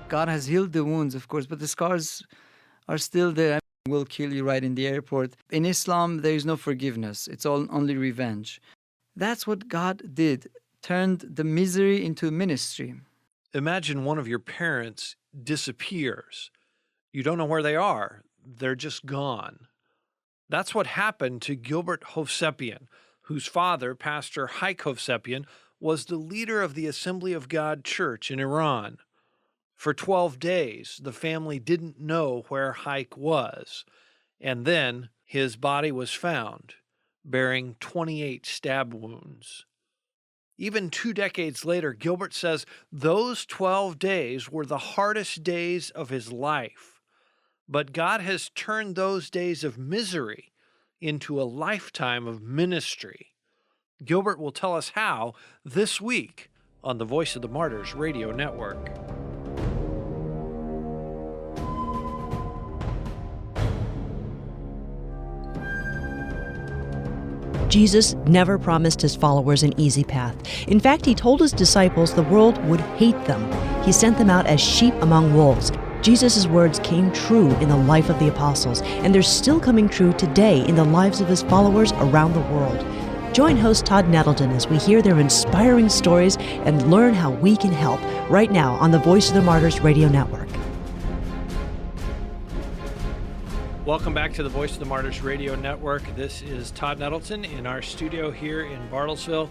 God has healed the wounds, of course, but the scars are still there. Will kill you right in the airport. In Islam, there is no forgiveness. It's only revenge. That's what God did, turned the misery into ministry. Imagine one of your parents disappears. You don't know where they are. They're just gone. That's what happened to Gilbert Hovsepian, whose father, Pastor Haik Hovsepian, was the leader of the Assembly of God Church in Iran. For 12 days, the family didn't know where Haik was, and then his body was found, bearing 28 stab wounds. Even 2 decades later, Gilbert says those 12 days were the hardest days of his life. But God has turned those days of misery into a lifetime of ministry. Gilbert will tell us how this week on the Voice of the Martyrs Radio Network. Jesus never promised his followers an easy path. In fact, he told his disciples the world would hate them. He sent them out as sheep among wolves. Jesus' words came true in the life of the apostles, and they're still coming true today in the lives of his followers around the world. Join host Todd Nettleton as we hear their inspiring stories and learn how we can help right now on the Voice of the Martyrs Radio Network. Welcome back to the Voice of the Martyrs Radio Network. This is Todd Nettleton in our studio here in Bartlesville.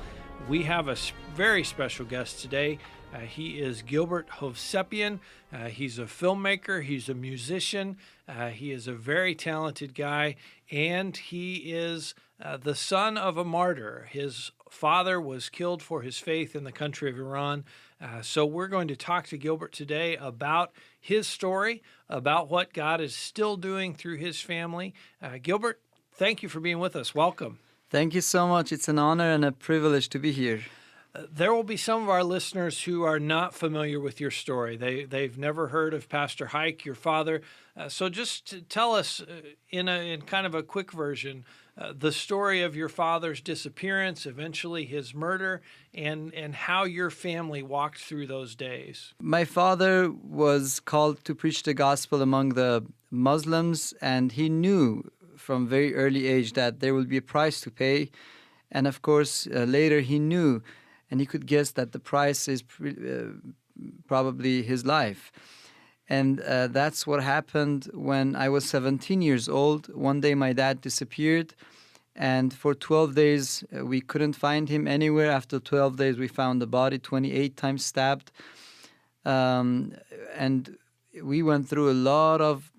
We have a very special guest today. He is Gilbert Hovsepian. He's a filmmaker. He's a musician. He is a very talented guy, and he is the son of a martyr. His father was killed for his faith in the country of Iran. So we're going to talk to Gilbert today about his story, about what God is still doing through his family. Gilbert, thank you for being with us. Welcome. Thank you so much. It's an honor and a privilege to be here. There will be some of our listeners who are not familiar with your story. They've never heard of Pastor Haik, your father. So just tell us in kind of a quick version, the story of your father's disappearance, eventually his murder, and how your family walked through those days. My father was called to preach the gospel among the Muslims, and he knew from very early age that there would be a price to pay. And of course, later he knew, and he could guess that the price is probably his life. And that's what happened when I was 17 years old. One day my dad disappeared, and for 12 days we couldn't find him anywhere. After 12 days we found the body 28 times stabbed. And we went through a lot of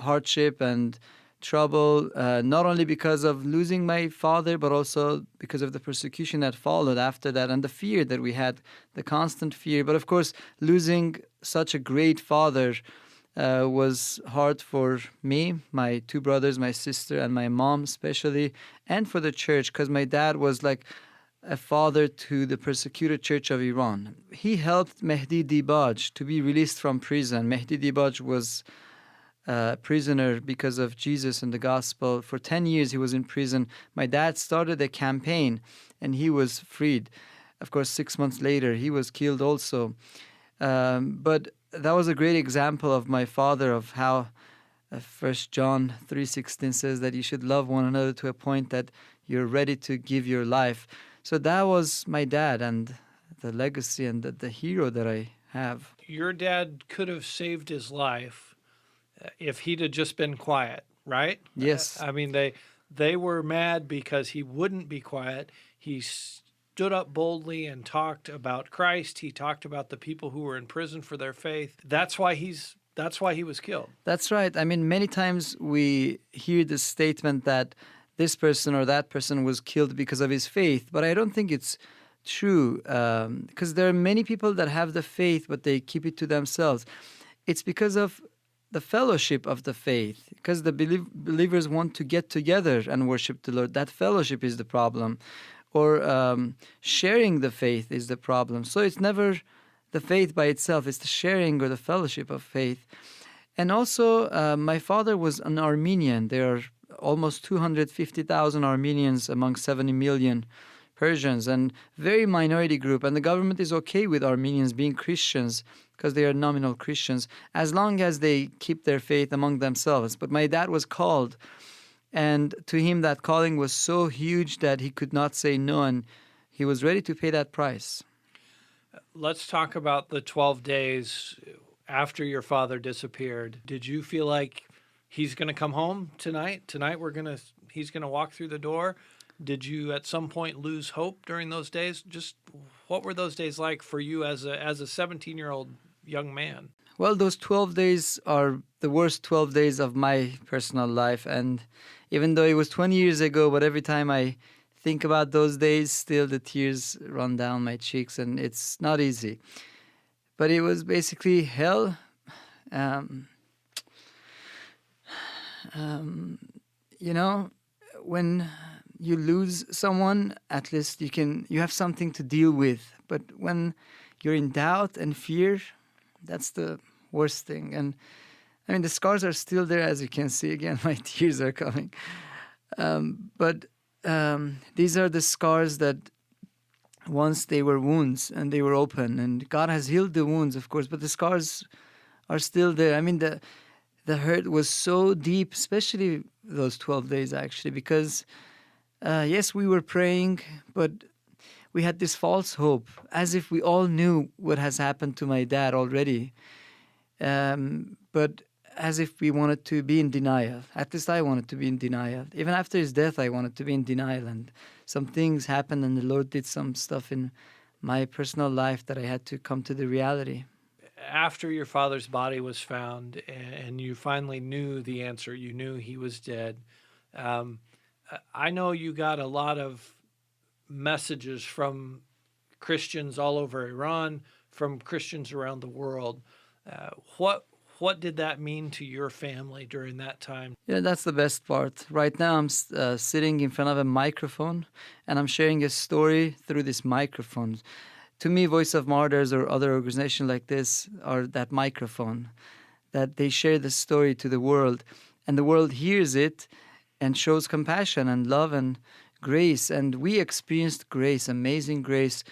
hardship and trouble, not only because of losing my father, but also because of the persecution that followed after that and the fear that we had, the constant fear. But of course, losing such a great father was hard for me, my two brothers, my sister, and my mom especially, and for the church, because my dad was like a father to the persecuted church of Iran. He helped Mehdi Dibaj to be released from prison. Mehdi Dibaj was prisoner because of Jesus and the gospel. For 10 years he was in prison. My dad started a campaign and he was freed. Of course, 6 months later he was killed also. But that was a great example of my father, of how 1 John 3:16 says that you should love one another to a point that you're ready to give your life. So that was my dad and the legacy and the hero that I have. Your dad could have saved his life if he'd have just been quiet, right? Yes. I mean, they were mad because he wouldn't be quiet. He stood up boldly and talked about Christ. He talked about the people who were in prison for their faith. That's why he was killed. That's right. I mean, many times we hear the statement that this person or that person was killed because of his faith, but I don't think it's true, because there are many people that have the faith, but they keep it to themselves. It's because of the fellowship of the faith, because the believers want to get together and worship the Lord. That fellowship is the problem, or sharing the faith is the problem. So it's never the faith by itself, it's the sharing or the fellowship of faith. And also, my father was an Armenian. There are almost 250,000 Armenians among 70 million Persians, and very minority group. And the government is okay with Armenians being Christians because they are nominal Christians, as long as they keep their faith among themselves. But my dad was called, and to him that calling was so huge that he could not say no, and he was ready to pay that price. Let's talk about the 12 days after your father disappeared. Did you feel like he's going to come home tonight? Tonight he's going to walk through the door? Did you at some point lose hope during those days? Just what were those days like for you as a 17-year-old young man? Well, those 12 days are the worst 12 days of my personal life. And even though it was 20 years ago, but every time I think about those days, still the tears run down my cheeks, and it's not easy. But it was basically hell. When you lose someone, at least you have something to deal with. But when you're in doubt and fear, that's the worst thing. And I mean, the scars are still there, as you can see. Again, my tears are coming. But these are the scars that once they were wounds and they were open, and God has healed the wounds, of course, but the scars are still there. I mean, the hurt was so deep, especially those 12 days, actually, because yes, we were praying, but we had this false hope, as if we all knew what has happened to my dad already. But as if we wanted to be in denial. At least I wanted to be in denial. Even after his death, I wanted to be in denial. And some things happened, and the Lord did some stuff in my personal life that I had to come to the reality. After your father's body was found and you finally knew the answer, you knew he was dead, I know you got a lot of messages from Christians all over Iran, from Christians around the world. What did that mean to your family during that time? Yeah, that's the best part. Right now, I'm sitting in front of a microphone, and I'm sharing a story through this microphone. To me, Voice of Martyrs or other organizations like this are that microphone, that they share the story to the world, and the world hears it and shows compassion and love and grace. And we experienced grace, amazing grace,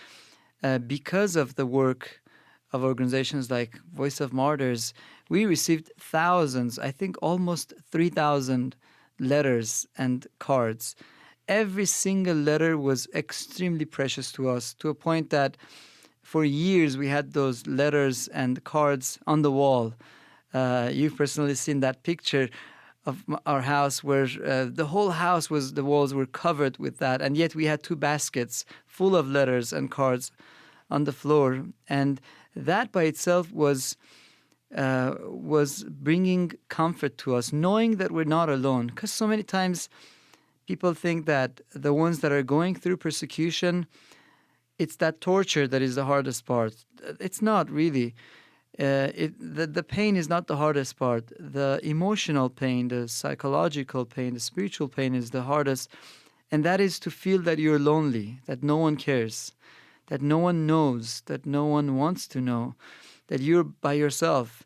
because of the work of organizations like Voice of Martyrs. We received thousands, I think almost 3,000 letters and cards. Every single letter was extremely precious to us, to a point that for years we had those letters and cards on the wall. You've personally seen that picture of our house where the whole house the walls were covered with that, and yet we had 2 baskets full of letters and cards on the floor. And that by itself was bringing comfort to us, knowing that we're not alone. Because so many times people think that the ones that are going through persecution, it's that torture that is the hardest part. It's not really. The pain is not the hardest part. The emotional pain, the psychological pain, the spiritual pain is the hardest. And that is to feel that you're lonely, that no one cares, that no one knows, that no one wants to know, that you're by yourself.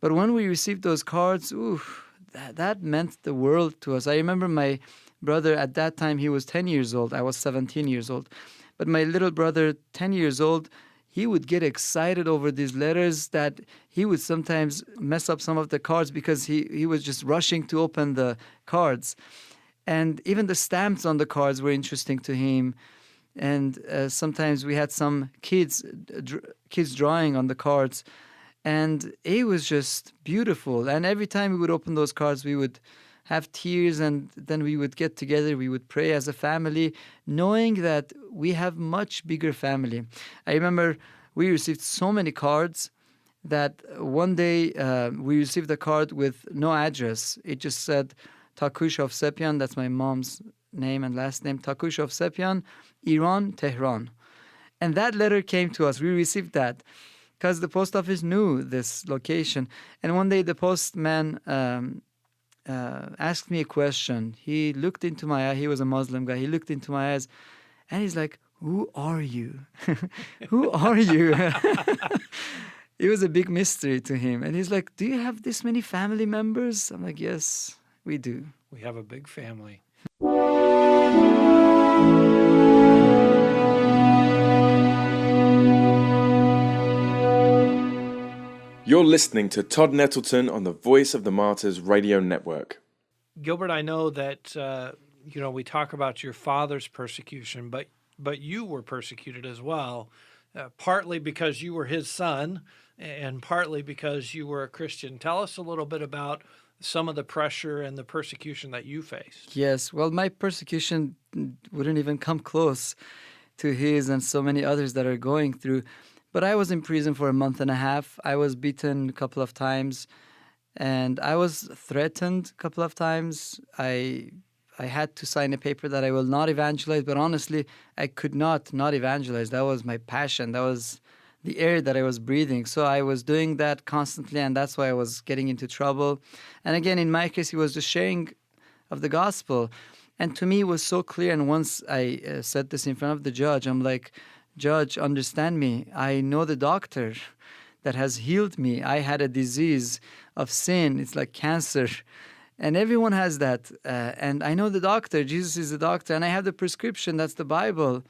But when we received those cards, that meant the world to us. I remember my brother, at that time, he was 10 years old. I was 17 years old. But my little brother, 10 years old, he would get excited over these letters that he would sometimes mess up some of the cards because he was just rushing to open the cards. And even the stamps on the cards were interesting to him. And sometimes we had some kids drawing on the cards. And it was just beautiful. And every time we would open those cards, we would have tears, and then we would get together, we would pray as a family, knowing that we have much bigger family. I remember we received so many cards that one day we received a card with no address. It just said, Haik Hovsepian, that's my mom's name and last name, Haik Hovsepian, Iran, Tehran. And that letter came to us. We received that because the post office knew this location. And one day the postman asked me a question. He looked into my eye. He was a Muslim guy. He looked into my eyes, and he's like, "Who are you? Who are you?" It was a big mystery to him. And he's like, "Do you have this many family members?" I'm like, "Yes, we do. We have a big family." listening to Todd Nettleton on the Voice of the Martyrs Radio Network. Gilbert, I know that we talk about your father's persecution, but you were persecuted as well, partly because you were his son, and partly because you were a Christian. Tell us a little bit about some of the pressure and the persecution that you faced. Yes, well, my persecution wouldn't even come close to his and so many others that are going through. But I was in prison for a month and a half. I was beaten a couple of times, and I was threatened a couple of times. I had to sign a paper that I will not evangelize, but honestly, I could not evangelize. That was my passion. That was the air that I was breathing. So I was doing that constantly, and that's why I was getting into trouble. And again, in my case, it was the sharing of the gospel. And to me, it was so clear. And once I said this in front of the judge, I'm like, Judge, understand me. I know the doctor that has healed me. I had a disease of sin. It's like cancer. And everyone has that. And I know the doctor. Jesus is the doctor. And I have the prescription. That's the Bible.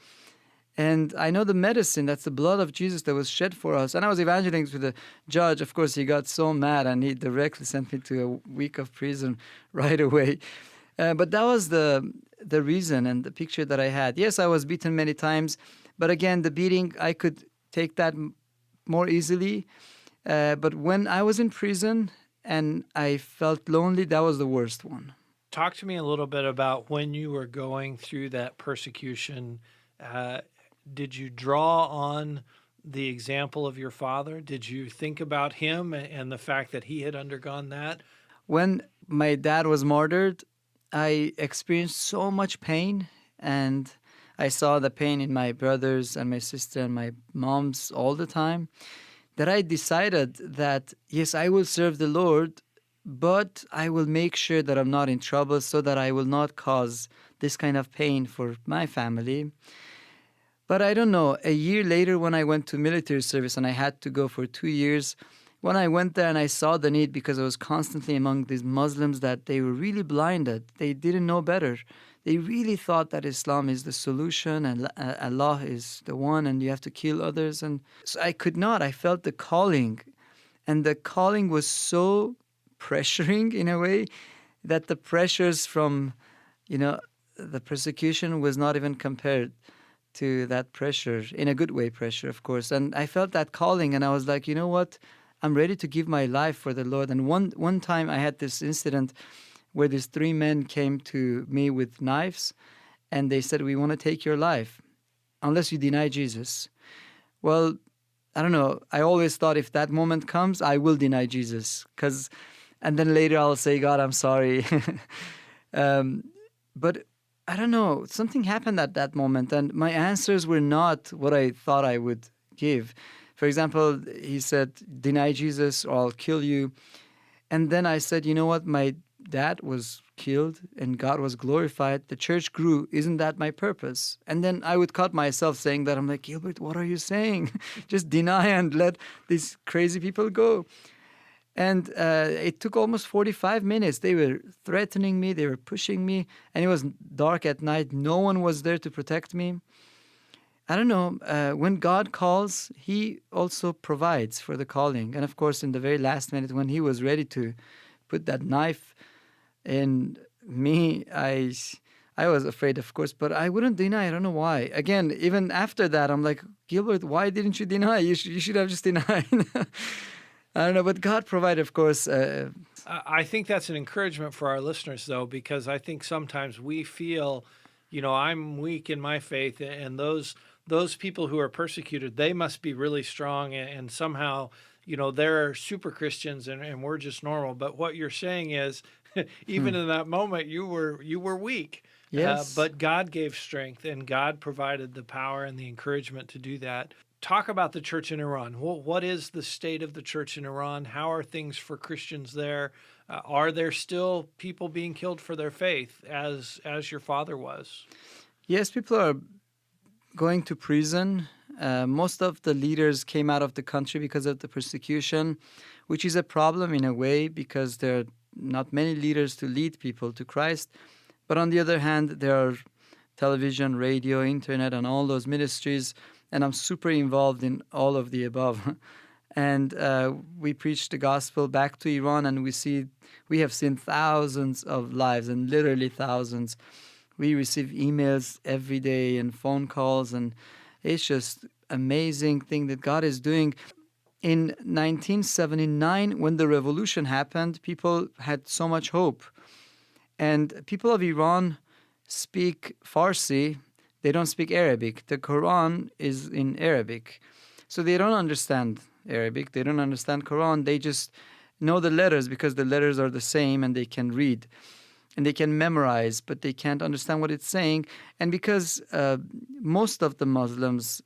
And I know the medicine. That's the blood of Jesus that was shed for us. And I was evangelizing to the judge. Of course, he got so mad, and he directly sent me to a week of prison right away. But that was the reason and the picture that I had. Yes, I was beaten many times. But again, the beating, I could take that more easily. But when I was in prison and I felt lonely, that was the worst one. Talk to me a little bit about when you were going through that persecution. Did you draw on the example of your father? Did you think about him and the fact that he had undergone that? When my dad was martyred, I experienced so much pain, and I saw the pain in my brothers and my sister and my moms all the time, that I decided that, yes, I will serve the Lord, but I will make sure that I'm not in trouble so that I will not cause this kind of pain for my family. But I don't know, a year later when I went to military service and I had to go for 2 years, when I went there and I saw the need, because I was constantly among these Muslims that they were really blinded. They didn't know better. They really thought that Islam is the solution and Allah is the one and you have to kill others. And so I could not. I felt the calling. And the calling was so pressuring in a way that the pressures from, the persecution was not even compared to that pressure, in a good way pressure, of course. And I felt that calling, and I was like, you know what? I'm ready to give my life for the Lord. And one time I had this incident where these 3 men came to me with knives, and they said, we want to take your life unless you deny Jesus. Well, I don't know. I always thought if that moment comes, I will deny Jesus. And then later I'll say, God, I'm sorry. But I don't know, something happened at that moment, and my answers were not what I thought I would give. For example, he said, deny Jesus or I'll kill you. And then I said, you know what, my dad was killed and God was glorified. The church grew. Isn't that my purpose? And then I would cut myself saying that. I'm like, Gilbert, what are you saying? Just deny and let these crazy people go. And it took almost 45 minutes. They were threatening me. They were pushing me. And it was dark at night. No one was there to protect me. I don't know. When God calls, He also provides for the calling. And of course, in the very last minute, when He was ready to put that knife in me, I was afraid, of course, but I wouldn't deny. I don't know why. Again, even after that, I'm like, Gilbert, why didn't you deny? You should have just denied. I don't know, but God provided, of course. I think that's an encouragement for our listeners, though, because I think sometimes we feel, I'm weak in my faith, and those people who are persecuted, they must be really strong, and somehow, they're super Christians, and we're just normal. But what you're saying is, even in that moment, you were weak. Yes. But God gave strength, and God provided the power and the encouragement to do that. Talk about the church in Iran. What is the state of the church in Iran? How are things for Christians there? Are there still people being killed for their faith, as your father was? Yes, people are going to prison. Most of the leaders came out of the country because of the persecution, which is a problem in a way because there are not many leaders to lead people to Christ. But on the other hand, there are television, radio, internet, and all those ministries. And I'm super involved in all of the above. And we preach the gospel back to Iran, and we have seen thousands of lives, and literally thousands. We receive emails every day and phone calls, and it's just amazing thing that God is doing. In 1979, when the revolution happened, people had so much hope. And people of Iran speak Farsi. They don't speak Arabic. The Quran is in Arabic. So they don't understand Arabic. They don't understand Quran. They just know the letters because the letters are the same and they can read. And they can memorize, but they can't understand what it's saying. And because most of the Muslims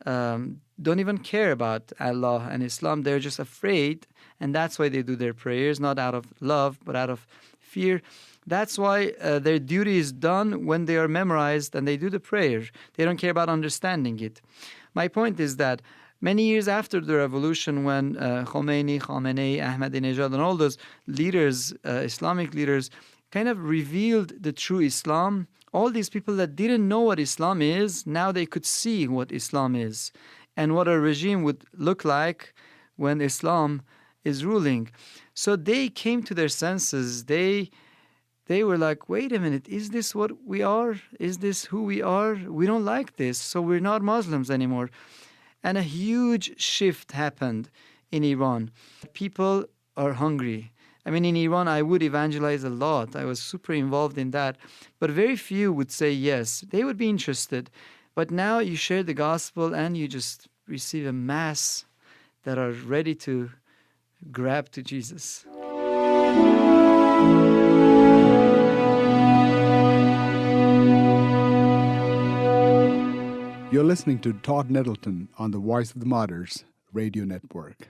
don't even care about Allah and Islam, they're just afraid. And that's why they do their prayers, not out of love, but out of fear. That's why their duty is done when they are memorized and they do the prayer. They don't care about understanding it. My point is that many years after the revolution, when Khomeini, Ahmadinejad, and all those leaders, Islamic leaders, kind of revealed the true Islam, all these people that didn't know what Islam is, now they could see what Islam is and what a regime would look like when Islam is ruling. So they came to their senses. They were like, wait a minute, is this what we are? Is this who we are? We don't like this, so we're not Muslims anymore. And a huge shift happened in Iran. People are hungry. I mean, in Iran, I would evangelize a lot. I was super involved in that. But very few would say yes. They would be interested. But now you share the gospel and you just receive a mass that are ready to grab to Jesus. You're listening to Todd Nettleton on the Voice of the Martyrs radio network.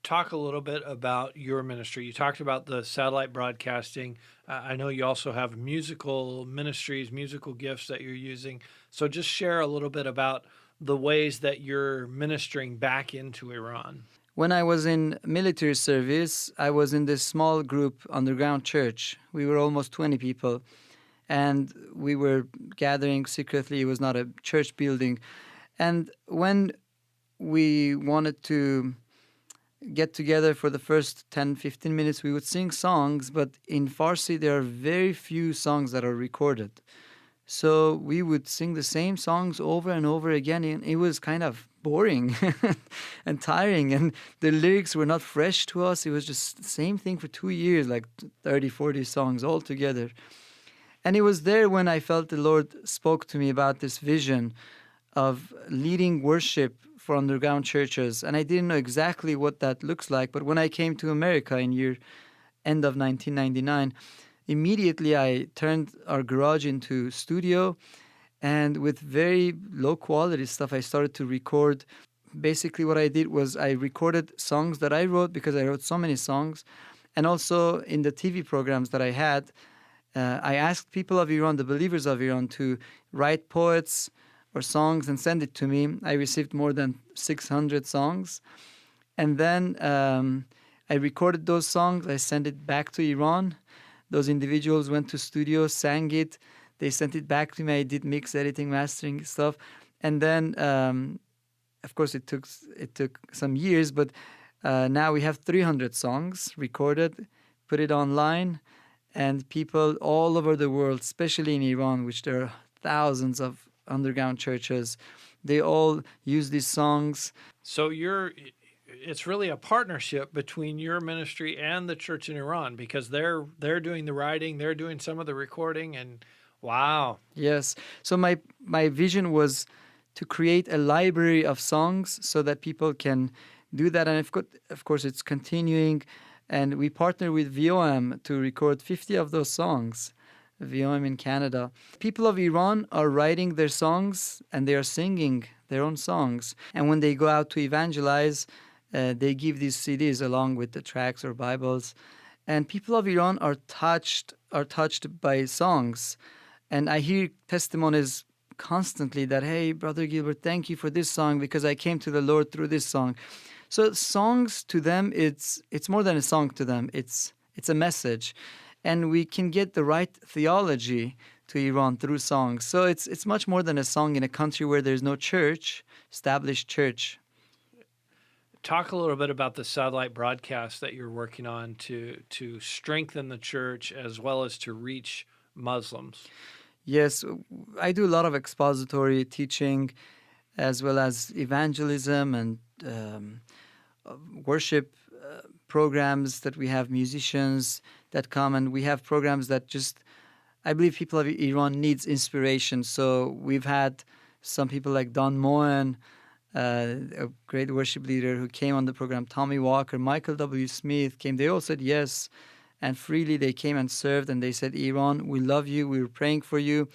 Talk a little bit about your ministry. You talked about the satellite broadcasting. I know you also have musical ministries, musical gifts that you're using. So just share a little bit about the ways that you're ministering back into Iran. When I was in military service, I was in this small group underground church. We were almost 20 people. And we were gathering secretly. It was not a church building. And when we wanted to get together for the first 10, 15 minutes, we would sing songs. But in Farsi, there are very few songs that are recorded. So we would sing the same songs over and over again. And it was kind of boring and tiring. And the lyrics were not fresh to us. It was just the same thing for 2 years, like 30, 40 songs all together. And it was there when I felt the Lord spoke to me about this vision of leading worship for underground churches. And I didn't know exactly what that looks like. But when I came to America in end of 1999, immediately I turned our garage into studio. And with very low quality stuff, I started to record. Basically what I did was I recorded songs that I wrote because I wrote so many songs. And also in the TV programs that I had, I asked people of Iran, the believers of Iran, to write poets or songs and send it to me. I received more than 600 songs. And then I recorded those songs. I sent it back to Iran. Those individuals went to studio, sang it. They sent it back to me. I did mix, editing, mastering stuff. And then, of course, it took some years, but now we have 300 songs recorded, put it online. And people all over the world, especially in Iran, which there are thousands of underground churches, they all use these songs. So it's really a partnership between your ministry and the church in Iran, because they're doing the writing, they're doing some of the recording, and wow. Yes. So my vision was to create a library of songs so that people can do that. And of course, it's continuing. And we partner with VOM to record 50 of those songs, VOM in Canada. People of Iran are writing their songs and they are singing their own songs. And when they go out to evangelize, they give these CDs along with the tracts or Bibles. And people of Iran are touched by songs. And I hear testimonies constantly that, hey, Brother Gilbert, thank you for this song because I came to the Lord through this song. So songs to them, it's more than a song to them. It's a message. And we can get the right theology to Iran through songs. So it's much more than a song in a country where there's no church, established church. Talk a little bit about the satellite broadcast that you're working on to strengthen the church as well as to reach Muslims. Yes, I do a lot of expository teaching as well as evangelism and worship programs that we have musicians that come, and we have programs that just, I believe people of Iran needs inspiration. So we've had some people like Don Moen, a great worship leader who came on the program, Tommy Walker, Michael W. Smith came. They all said yes, and freely they came and served, and they said, Iran, we love you, we were praying for you.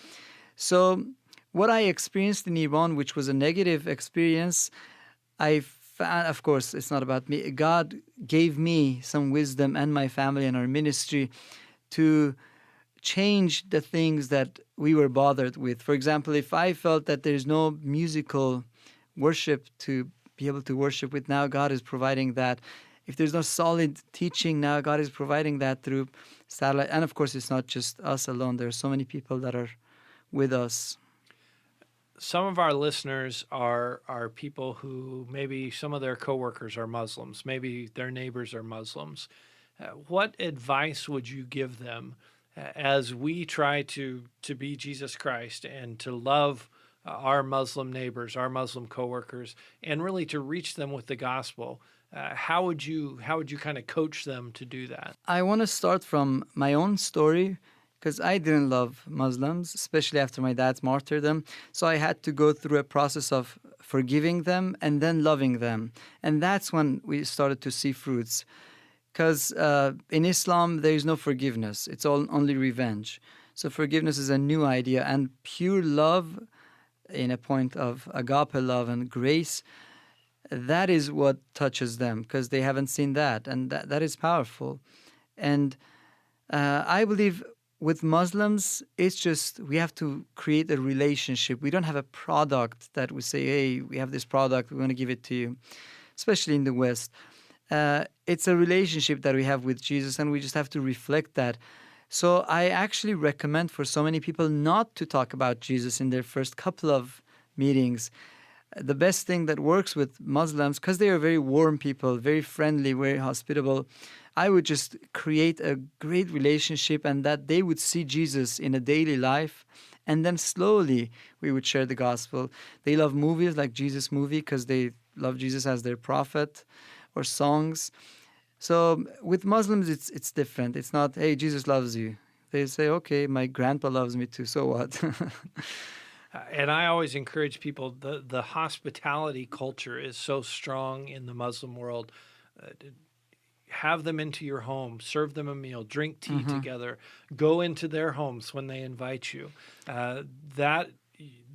So what I experienced in Iran, which was a negative experience, I found, of course, it's not about me. God gave me some wisdom and my family and our ministry to change the things that we were bothered with. For example, if I felt that there's no musical worship to be able to worship with, now God is providing that. If there's no solid teaching, now God is providing that through satellite. And of course, it's not just us alone. There are so many people that are with us. Some of our listeners are people who maybe some of their coworkers are Muslims, maybe their neighbors are Muslims. What advice would you give them as we try to be Jesus Christ and to love our Muslim neighbors, our Muslim coworkers, and really to reach them with the gospel? How would you kind of coach them to do that? I want to start from my own story, because I didn't love Muslims, especially after my dad's martyrdom. So I had to go through a process of forgiving them and then loving them. And that's when we started to see fruits. Because in Islam, there is no forgiveness. It's only revenge. So forgiveness is a new idea. And pure love, in a point of agape love and grace, that is what touches them, because they haven't seen that. And that is powerful. And I believe with Muslims, it's just we have to create a relationship. We don't have a product that we say, hey, we have this product, we want to give it to you, especially in the West. It's a relationship that we have with Jesus, and we just have to reflect that. So I actually recommend for so many people not to talk about Jesus in their first couple of meetings. The best thing that works with Muslims, because they are very warm people, very friendly, very hospitable, I would just create a great relationship, and that they would see Jesus in a daily life, and then slowly we would share the gospel. They love movies like Jesus movie because they love Jesus as their prophet, or songs. So with Muslims, it's different. It's not, hey, Jesus loves you. They say, okay, my grandpa loves me too, so what? And I always encourage people, the hospitality culture is so strong in the Muslim world. Have them into your home, serve them a meal, drink tea together, go into their homes when they invite you. That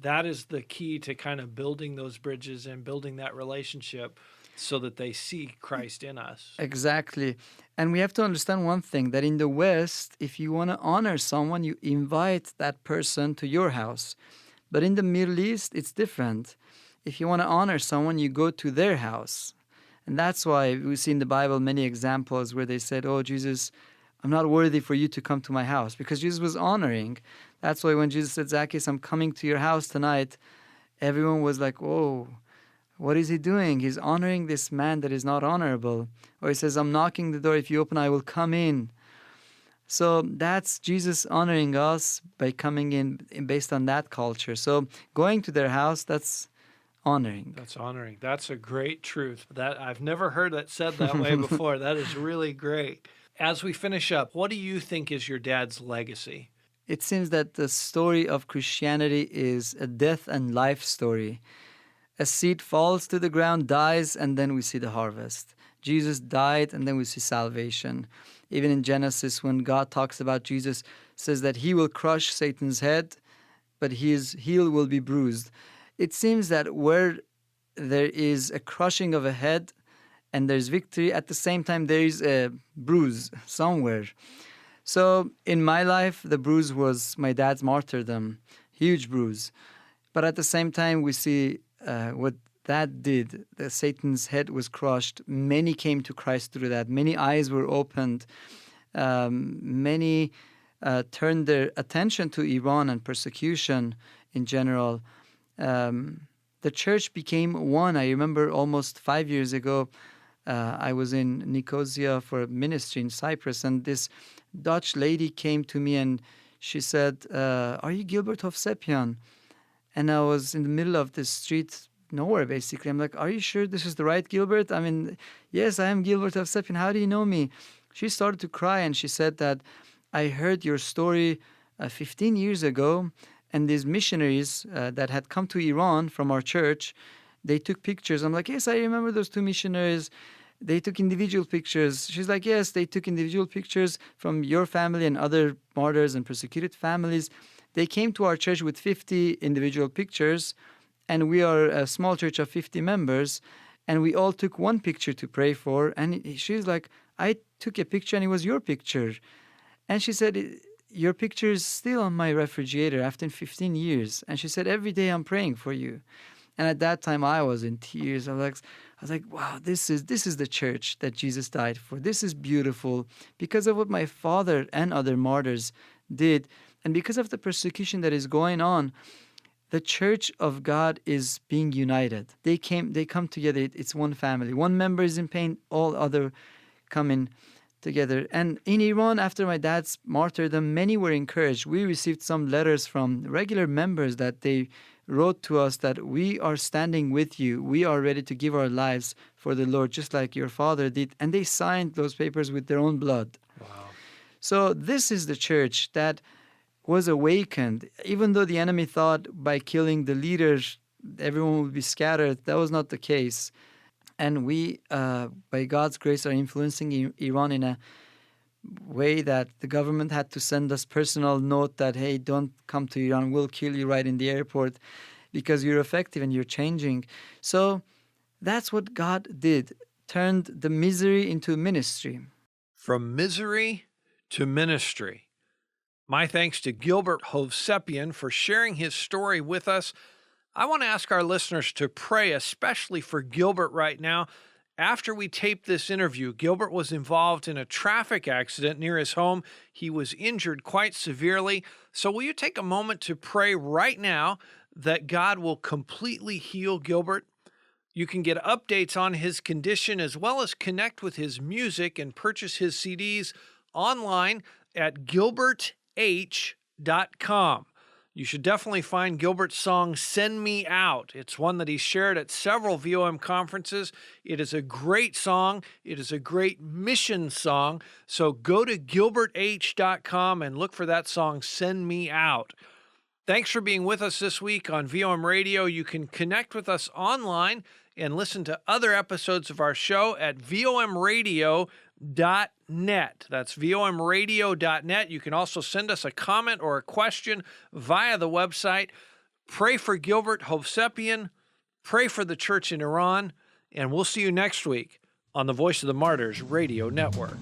is the key to kind of building those bridges and building that relationship so that they see Christ in us. Exactly. And we have to understand one thing, that in the West, if you want to honor someone, you invite that person to your house. But in the Middle East, it's different. If you want to honor someone, you go to their house. And that's why we see in the Bible many examples where they said, oh, Jesus, I'm not worthy for you to come to my house, because Jesus was honoring. That's why when Jesus said, Zacchaeus, I'm coming to your house tonight, everyone was like, oh, what is he doing? He's honoring this man that is not honorable. Or he says, I'm knocking the door. If you open, I will come in. So that's Jesus honoring us by coming in based on that culture. So going to their house, that's honoring. That's honoring. That's a great truth. That I've never heard that said that way before. That is really great. As we finish up, what do you think is your dad's legacy? It seems that the story of Christianity is a death and life story. A seed falls to the ground, dies, and then we see the harvest. Jesus died, and then we see salvation. Even in Genesis, when God talks about Jesus, says that he will crush Satan's head, but his heel will be bruised. It seems that where there is a crushing of a head and there's victory, at the same time there is a bruise somewhere. So in my life, the bruise was my dad's martyrdom, huge bruise. But at the same time, we see what that did. Satan's head was crushed. Many came to Christ through that. Many eyes were opened. Many turned their attention to Iran and persecution in general. the church became one. I remember almost 5 years ago, I was in Nicosia for a ministry in Cyprus, and this Dutch lady came to me and she said, are you Gilbert Hovsepian? And I was in the middle of the street, nowhere basically. I'm like, are you sure this is the right Gilbert? I mean, yes, I am Gilbert Hovsepian. How do you know me? She started to cry and she said that I heard your story 15 years ago, and these missionaries that had come to Iran from our church, they took pictures. I'm like, yes, I remember those two missionaries. They took individual pictures. She's like, yes, they took individual pictures from your family and other martyrs and persecuted families. They came to our church with 50 individual pictures, and we are a small church of 50 members, and we all took one picture to pray for. And she's like, I took a picture and it was your picture. And she said, your picture is still on my refrigerator after 15 years. And she said, every day I'm praying for you. And at that time I was in tears. I was like, wow, this is the church that Jesus died for. This is beautiful because of what my father and other martyrs did. And because of the persecution that is going on, the church of God is being united. They come together. It's one family. One member is in pain, all other come in together. And in Iran, after my dad's martyrdom, many were encouraged. We received some letters from regular members that they wrote to us that we are standing with you. We are ready to give our lives for the Lord, just like your father did. And they signed those papers with their own blood. Wow. So this is the church that was awakened. Even though the enemy thought by killing the leaders, everyone would be scattered, that was not the case. And we, by God's grace, are influencing Iran in a way that the government had to send us personal note that, hey, don't come to Iran, we'll kill you right in the airport because you're effective and you're changing. So that's what God did, turned the misery into ministry. From misery to ministry. My thanks to Gilbert Hovsepian for sharing his story with us. I want to ask our listeners to pray, especially for Gilbert right now. After we taped this interview, Gilbert was involved in a traffic accident near his home. He was injured quite severely. So will you take a moment to pray right now that God will completely heal Gilbert? You can get updates on his condition as well as connect with his music and purchase his CDs online at gilberth.com. You should definitely find Gilbert's song, Send Me Out. It's one that he shared at several VOM conferences. It is a great song. It is a great mission song. So go to gilberth.com and look for that song, Send Me Out. Thanks for being with us this week on VOM Radio. You can connect with us online and listen to other episodes of our show at vomradio.net. That's vomradio.net. You can also send us a comment or a question via the website. Pray for Gilbert Hovsepian. Pray for the church in Iran. And we'll see you next week on the Voice of the Martyrs Radio Network.